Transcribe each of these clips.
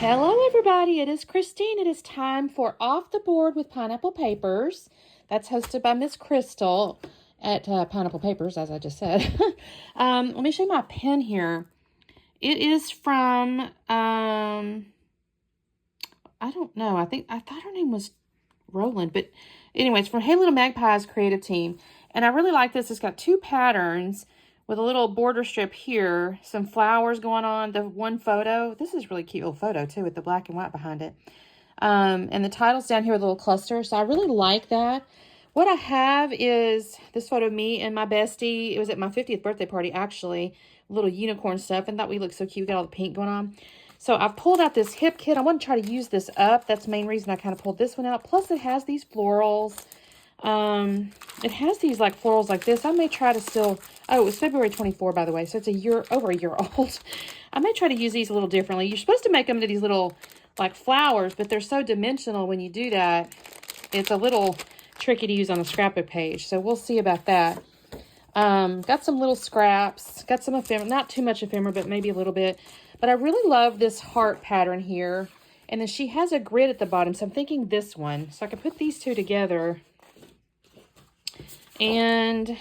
Hello everybody, it is Christine. It is time for Off the Board with Pineapple Papers. That's hosted by Miss Crystal at Pineapple Papers, as I just said. Let me show you my pen here. It is from, I don't know, I thought her name was Roland, but anyway, it's from Hey Little Magpie's creative team. And I really like this. It's got two patterns with a little border strip here, some flowers going on, the one photo. This is a really cute little photo too with the black and white behind it. And the title's down here with a little cluster. So I really like that. What I have is this photo of me and my bestie. It was at my 50th birthday party, actually. Little unicorn stuff, and thought we looked so cute. We got all the pink going on. So I've pulled out this hip kit. I want to try to use this up. That's the main reason I kind of pulled this one out. Plus it has these florals. It has these like florals like this. I may try to still, oh, it was February 24, by the way. So it's over a year old. I may try to use these a little differently. You're supposed to make them into these little like flowers, but they're so dimensional when you do that. It's a little tricky to use on a scrapbook page. So we'll see about that. Got some little scraps, got some ephemera, not too much ephemera, but maybe a little bit. But I really love this heart pattern here. And then she has a grid at the bottom. So I'm thinking this one. So I can put these two together. And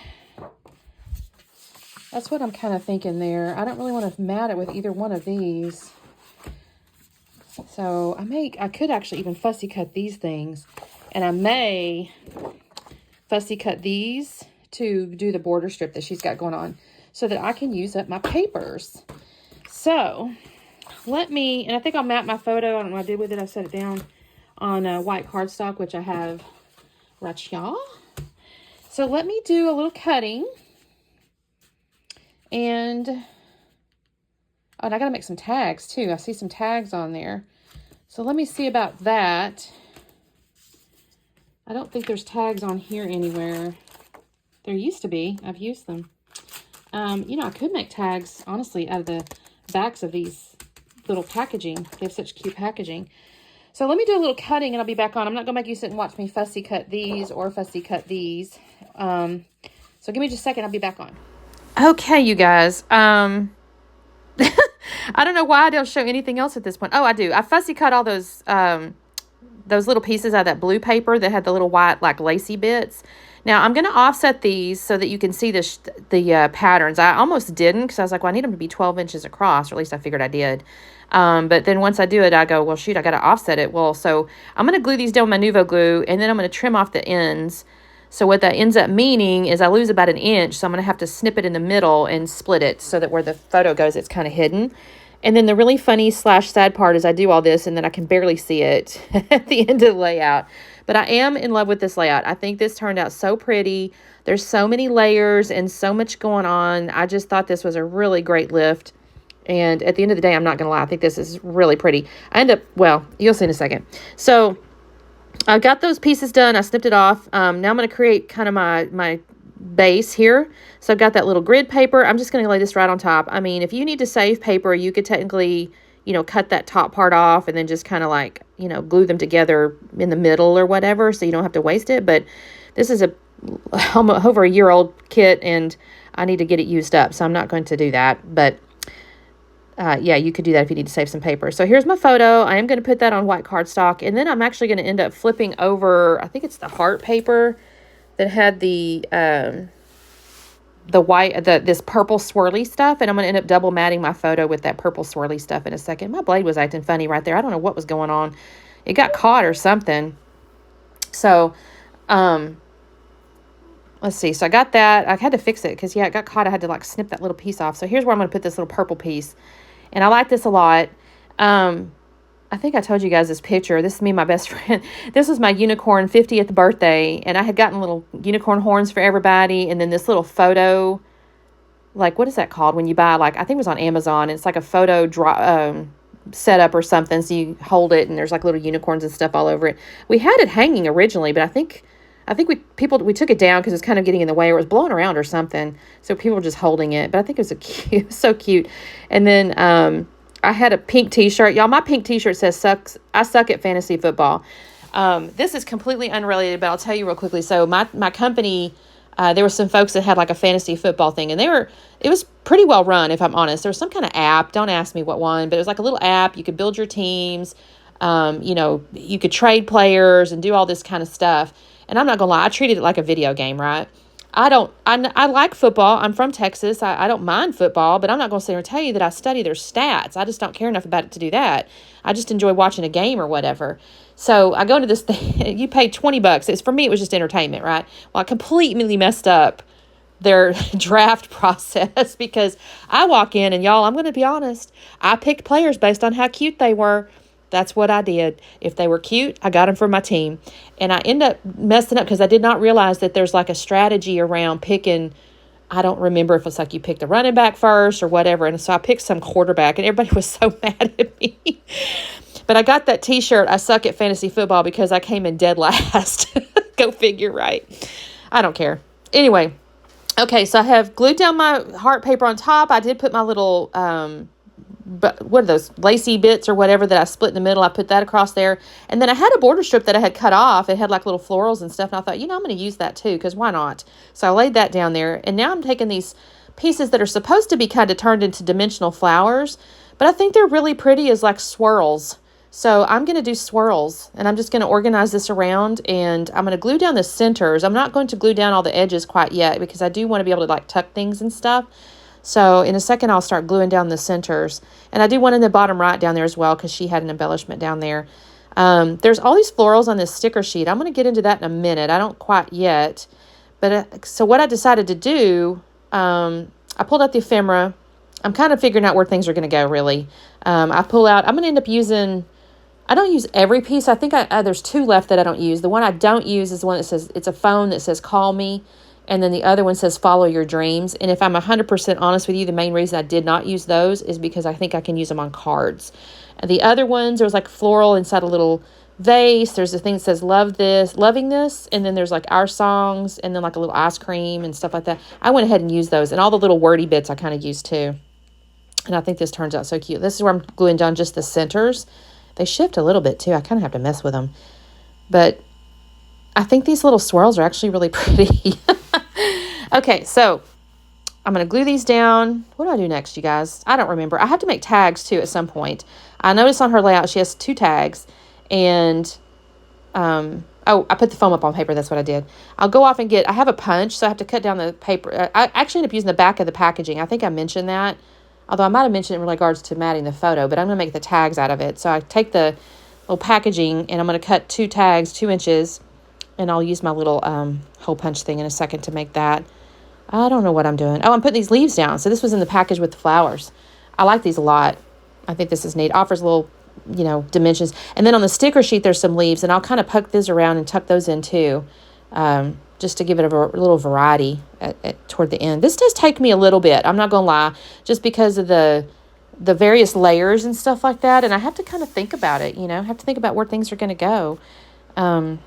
that's what I'm kind of thinking there. I don't really want to mat it with either one of these. So I could actually even fussy cut these things. And I may fussy cut these to do the border strip that she's got going on so that I can use up my papers. So and I think I'll map my photo. I don't know what I did with it. I set it down on white cardstock, which I have right here. So let me do a little cutting. And I got to make some tags too. I see some tags on there. So let me see about that. I don't think there's tags on here anywhere. There used to be. I've used them. I could make tags, honestly, out of the backs of these little packaging. They have such cute packaging. So let me do a little cutting and I'll be back on. I'm not going to make you sit and watch me fussy cut these or fussy cut these. So give me just a second. I'll be back on. Okay, you guys. I don't know why I don't show anything else at this point. Oh, I do. I fussy cut all those little pieces out of that blue paper that had the little white, like, lacy bits. Now, I'm going to offset these so that you can see the patterns. I almost didn't because I was like, well, I need them to be 12 inches across, or at least I figured I did. But then once I do it, I go, well, shoot, I got to offset it. Well, so I'm going to glue these down with my Nuvo glue, and then I'm going to trim off the ends. So what that ends up meaning is I lose about an inch, so I'm going to have to snip it in the middle and split it so that where the photo goes, it's kind of hidden. And then the really funny / sad part is I do all this, and then I can barely see it at the end of the layout. But I am in love with this layout. I think this turned out so pretty. There's so many layers and so much going on. I just thought this was a really great lift. And at the end of the day, I'm not going to lie, I think this is really pretty. Well, you'll see in a second. So I got those pieces done. I snipped it off. Now I'm going to create kind of my base here. So I've got that little grid paper. I'm just going to lay this right on top. I mean, if you need to save paper, you could technically, cut that top part off and then just kind of like, glue them together in the middle or whatever, so you don't have to waste it. But this is over a year old kit and I need to get it used up. So I'm not going to do that. But yeah, you could do that if you need to save some paper. So here's my photo. I am going to put that on white cardstock, and then I'm actually going to end up flipping over, I think it's the heart paper that had this purple swirly stuff, and I'm going to end up double matting my photo with that purple swirly stuff in a second. My blade was acting funny right there. I don't know what was going on. It got caught or something. So, let's see. So I got that. I had to fix it because, yeah, it got caught. I had to, like, snip that little piece off. So here's where I'm going to put this little purple piece. And I like this a lot. I think I told you guys this picture. This is me and my best friend. This was my unicorn 50th birthday. And I had gotten little unicorn horns for everybody. And then this little photo, like, what is that called when you buy, like, I think it was on Amazon. It's like a photo setup or something. So you hold it and there's like little unicorns and stuff all over it. We had it hanging originally, but I think we took it down because it was kind of getting in the way, or it was blowing around or something. So people were just holding it. But I think it was so cute. And then I had a pink t-shirt. Y'all, my pink t-shirt says I suck at fantasy football. This is completely unrelated, but I'll tell you real quickly. So my company There were some folks that had like a fantasy football thing, and it was pretty well run, if I'm honest. There was some kind of app. Don't ask me what one, but it was like a little app. You could build your teams. You could trade players and do all this kind of stuff. And I'm not gonna lie, I treated it like a video game, right? I like football. I'm from Texas. I don't mind football, but I'm not going to sit here and tell you that I study their stats. I just don't care enough about it to do that. I just enjoy watching a game or whatever. So I go into this thing, you pay $20. For me, it was just entertainment, right? Well, I completely messed up their draft process because I walk in and y'all, I'm going to be honest, I picked players based on how cute they were. That's what I did. If they were cute, I got them for my team. And I end up messing up because I did not realize that there's like a strategy around picking. I don't remember if it's like you pick the running back first or whatever. And so I picked some quarterback and everybody was so mad at me. But I got that t-shirt, I suck at fantasy football, because I came in dead last. Go figure, right? I don't care. Anyway, okay, so I have glued down my heart paper on top. I did put my little but what are those lacy bits or whatever that I split in the middle? I put that across there. And then I had a border strip that I had cut off. It had like little florals and stuff. And I thought, I'm going to use that too, because why not? So I laid that down there. And now I'm taking these pieces that are supposed to be kind of turned into dimensional flowers, but I think they're really pretty as like swirls. So I'm going to do swirls, and I'm just going to organize this around, and I'm going to glue down the centers. I'm not going to glue down all the edges quite yet because I do want to be able to like tuck things and stuff. So in a second, I'll start gluing down the centers. And I do one in the bottom right down there as well, because she had an embellishment down there. There's all these florals on this sticker sheet. I'm going to get into that in a minute. I don't quite yet. But so what I decided to do, I pulled out the ephemera. I'm kind of figuring out where things are going to go, really. I'm going to end up using, I don't use every piece. I think there's 2 left that I don't use. The one I don't use is the one that says, it's a phone that says, call me. And then the other one says, follow your dreams. And if I'm 100% honest with you, the main reason I did not use those is because I think I can use them on cards. And the other ones, there was like floral inside a little vase. There's a thing that says, love this, loving this. And then there's like our songs, and then like a little ice cream and stuff like that. I went ahead and used those. And all the little wordy bits I kind of used too. And I think this turns out so cute. This is where I'm gluing down just the centers. They shift a little bit too. I kind of have to mess with them. But I think these little swirls are actually really pretty. Okay, so I'm going to glue these down. What do I do next, you guys? I don't remember. I have to make tags, too, at some point. I noticed on her layout she has 2 tags. And, I put the foam up on paper. That's what I did. I'll go off and I have a punch, so I have to cut down the paper. I actually end up using the back of the packaging. I think I mentioned that. Although I might have mentioned it in regards to matting the photo. But I'm going to make the tags out of it. So I take the little packaging, and I'm going to cut 2 tags, 2 inches. And I'll use my little hole punch thing in a second to make that. I don't know what I'm doing. Oh, I'm putting these leaves down. So this was in the package with the flowers. I like these a lot. I think this is neat. Offers little, dimensions. And then on the sticker sheet, there's some leaves. And I'll kind of poke this around and tuck those in too. Just to give it a little variety toward the end. This does take me a little bit. I'm not going to lie. Just because of the various layers and stuff like that. And I have to kind of think about it, I have to think about where things are going to go.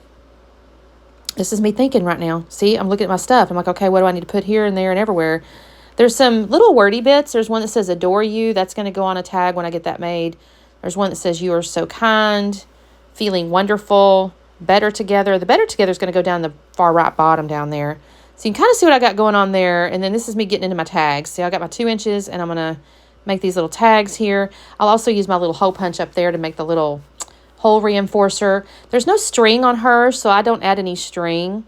This is me thinking right now. See, I'm looking at my stuff. I'm like, okay, what do I need to put here and there and everywhere? There's some little wordy bits. There's one that says adore you. That's going to go on a tag when I get that made. There's one that says you are so kind, feeling wonderful, better together. The better together is going to go down the far right bottom down there. So you can kind of see what I got going on there. And then this is me getting into my tags. See, I got my 2 inches, and I'm going to make these little tags here. I'll also use my little hole punch up there to make the little hole reinforcer. There's no string on her, so I don't add any string.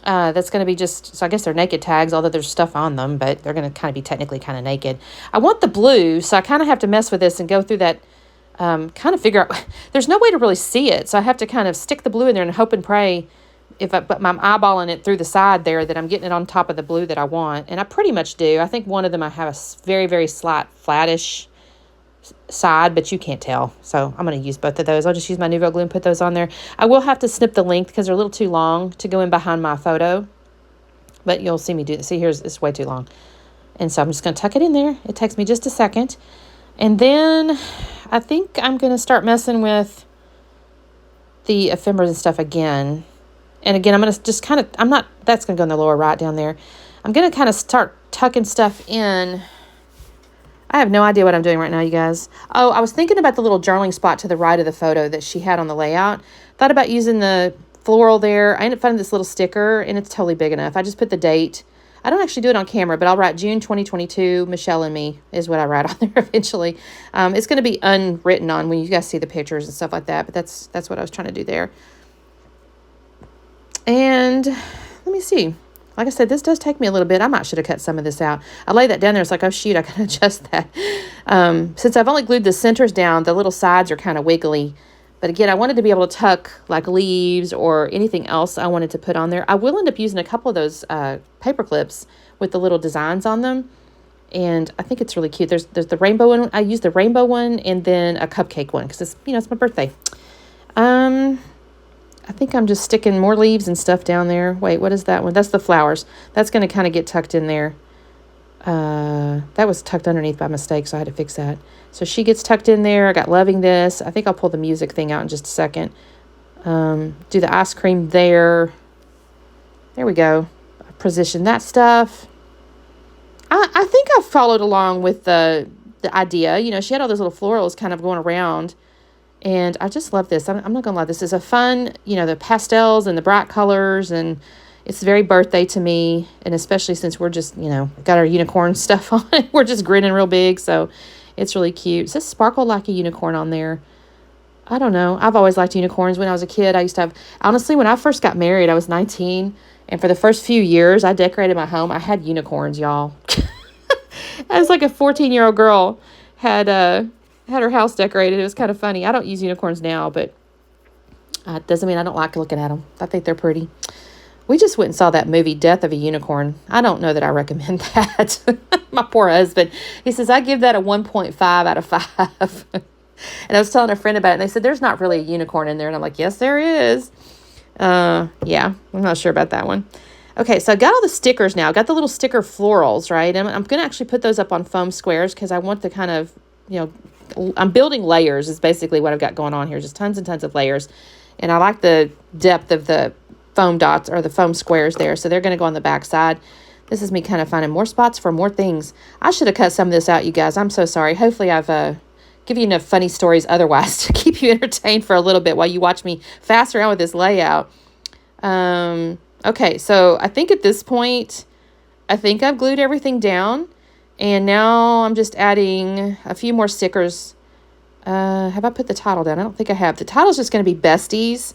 That's going to be so I guess they're naked tags, although there's stuff on them, but they're going to kind of be technically kind of naked. I want the blue, so I kind of have to mess with this and go through that, kind of figure out, there's no way to really see it, so I have to kind of stick the blue in there and hope and pray if I'm eyeballing it through the side there that I'm getting it on top of the blue that I want, and I pretty much do. I think one of them I have a very, very slight flattish side, but you can't tell. So I'm going to use both of those. I'll just use my Nuvo glue and put those on there. I will have to snip the length because they're a little too long to go in behind my photo, but you'll see me do this. See, it's way too long. And so I'm just going to tuck it in there. It takes me just a second. And then I think I'm going to start messing with the ephemeras and stuff again. And again, I'm going to just kind of, that's going to go in the lower right down there. I'm going to kind of start tucking stuff in. I have no idea what I'm doing right now, you guys. Oh, I was thinking about the little journaling spot to the right of the photo that she had on the layout. Thought about using the floral there. I ended up finding this little sticker, and it's totally big enough. I just put the date. I don't actually do it on camera, but I'll write June 2022, Michelle and me is what I write on there eventually. It's going to be unwritten on when you guys see the pictures and stuff like that, but that's what I was trying to do there. And let me see. Like I said, this does take me a little bit. I might should have cut some of this out. I lay that down there. It's like, oh, shoot, I can adjust that. Since I've only glued the centers down, the little sides are kind of wiggly. But again, I wanted to be able to tuck like leaves or anything else I wanted to put on there. I will end up using a couple of those paper clips with the little designs on them. And I think it's really cute. There's the rainbow one. I used the rainbow one and then a cupcake one because it's my birthday. I think I'm just sticking more leaves and stuff down there. Wait, what is that one? That's the flowers. That's going to kind of get tucked in there. That was tucked underneath by mistake, so I had to fix that. So she gets tucked in there. I got loving this. I think I'll pull the music thing out in just a second. Do the ice cream there. There we go. Position that stuff. I think I followed along with the idea. You know, she had all those little florals kind of going around. And I just love this. I'm not going to lie. This is a fun, you know, the pastels and the bright colors. And it's very birthday to me. And especially since we're just, you know, got our unicorn stuff on. We're just grinning real big. So it's really cute. It says sparkle like a unicorn on there. I don't know. I've always liked unicorns. When I was a kid, I used to have, honestly, when I first got married, I was 19. And for the first few years, I decorated my home. I had unicorns, y'all. I was like a 14-year-old girl had her house decorated. It was kind of funny. I don't use unicorns now, but it doesn't mean I don't like looking at them. I think they're pretty. We just went and saw that movie, Death of a Unicorn. I don't know that I recommend that. My poor husband. He says, I give that a 1.5 out of 5. And I was telling a friend about it, and they said, there's not really a unicorn in there. And I'm like, yes, there is. Yeah, I'm not sure about that one. Okay, so I got all the stickers now. I got the little sticker florals, right? And I'm going to actually put those up on foam squares because I want the kind of, you know, I'm building layers is basically what I've got going on here. Just tons and tons of layers. And I like the depth of the foam dots or the foam squares there. So they're going to go on the back side. This is me kind of finding more spots for more things. I should have cut some of this out, you guys. I'm so sorry. Hopefully I've given you enough funny stories otherwise to keep you entertained for a little bit while you watch me fast around with this layout. Okay, so I think at this point, I think I've glued everything down. And now I'm just adding a few more stickers. Have I put the title down? I don't think I have. The title's just going to be Besties.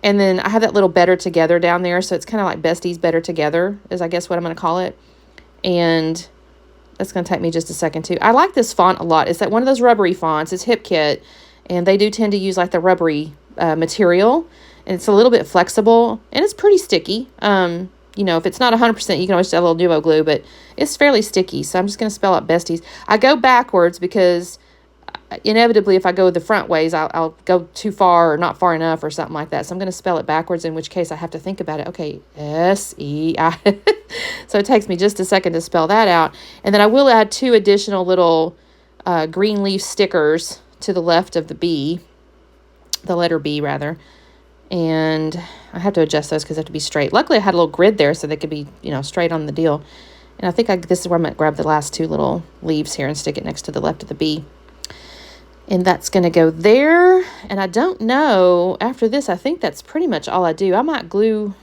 And then I have that little Better Together down there. So it's kind of like Besties Better Together is I guess what I'm going to call it. And that's going to take me just a second too. I like this font a lot. It's like one of those rubbery fonts. It's Hip Kit. And they do tend to use like the rubbery material. And it's a little bit flexible. And it's pretty sticky. You know, if it's not 100%, you can always add a little Nuvo glue, but it's fairly sticky. So I'm just going to spell out Besties. I go backwards because inevitably if I go the front ways, I'll go too far or not far enough or something like that. So I'm going to spell it backwards, in which case I have to think about it. Okay, S-E-I. So it takes me just a second to spell that out. And then I will add 2 additional little green leaf stickers to the left of the B, the letter B rather. And I have to adjust those because they have to be straight. Luckily, I had a little grid there so they could be, you know, straight on the deal. And I think this is where I'm going to grab the last 2 little leaves here and stick it next to the left of the B. And that's going to go there. And I don't know, after this, I think that's pretty much all I do. I might glue,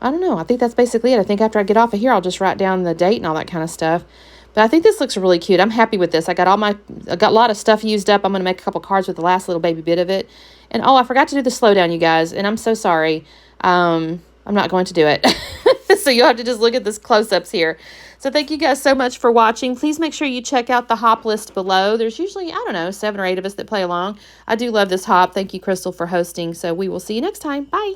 I don't know. I think that's basically it. I think after I get off of here, I'll just write down the date and all that kind of stuff. But I think this looks really cute. I'm happy with this. I got a lot of stuff used up. I'm going to make a couple cards with the last little baby bit of it. And oh, I forgot to do the slowdown, you guys. And I'm so sorry. I'm not going to do it. So you'll have to just look at this close-ups here. So thank you guys so much for watching. Please make sure you check out the hop list below. There's usually, I don't know, 7 or 8 of us that play along. I do love this hop. Thank you, Crystal, for hosting. So we will see you next time. Bye.